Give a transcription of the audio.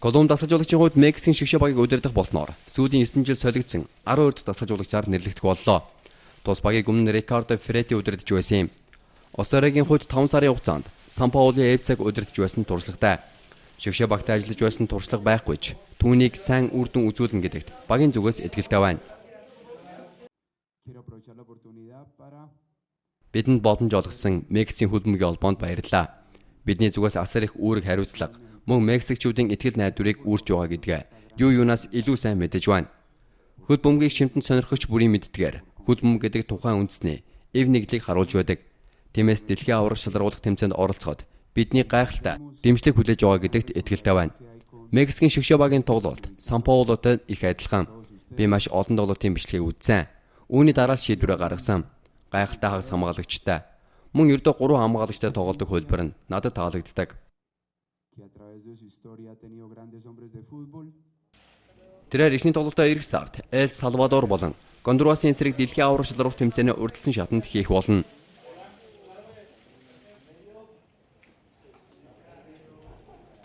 Колумб дасгалжуулагчийн хувьд Мексикийн шигшээ багийг удирдах болсноор сүүлийн 9 жил солигдсон 12 дахь дасгалжуулагчаар нэрлэгдэх боллоо. Тус багийг өмнө Рикардо Феррети удирдах байсан юм. Осоригийн хувьд 5 сарын хугацаанд Сан Паулын FC-г удирдах байсан туршлагатай. Шигшээ багтаа ажиллаж байсан туршлага байхгүй ч түүнийг сайн үр дүн үзүүлнэ гэдэгт багийн зүгээс итгэлтэй байна. Бидэнд боломж олгосон Мексикийн хөлбөмбөгийн холбоонд баярлалаа. Бидний зүгээс асар их үүрэг хариуцлага мөн Мексикчүүдийн итгэл найдварыг үүрч байгаа гэдгээ юунаас илүү сайн мэдэж байна. Хөлбөмбөгийг шимтэн сонирхогч бүрийн мэддгээр хөлбөмбөг гэдэг тухайн үндэснээ эв нэглийг харуулж байдаг. Тиймээс дэлхийн аврах шалруулах тэмцээнд оролцоход бидний гайхалтай дэмжлэг хүлээж байгаа гэдэгт итгэлтэй байна. Мексикийн шигшээ багийн тоглолт Сан Паулотой их адилхан. Би маш олон тоглолтын бичлэгийг үзсэн. Үүний дараа шийдвэрээ гаргасан. Гайхалтай хагас хамгаалагчтай. Мөн ердөө 3 хамгаалагчтай тоглодог хөлбөр нь надад таалагддаг. Тэрээр ихний тоглолтоо эх сард Эл Салвадор болон Гондурасын эсрэг дэлхийн аврах шалралт тэмцээний урьдчилан шатанд хийх болно.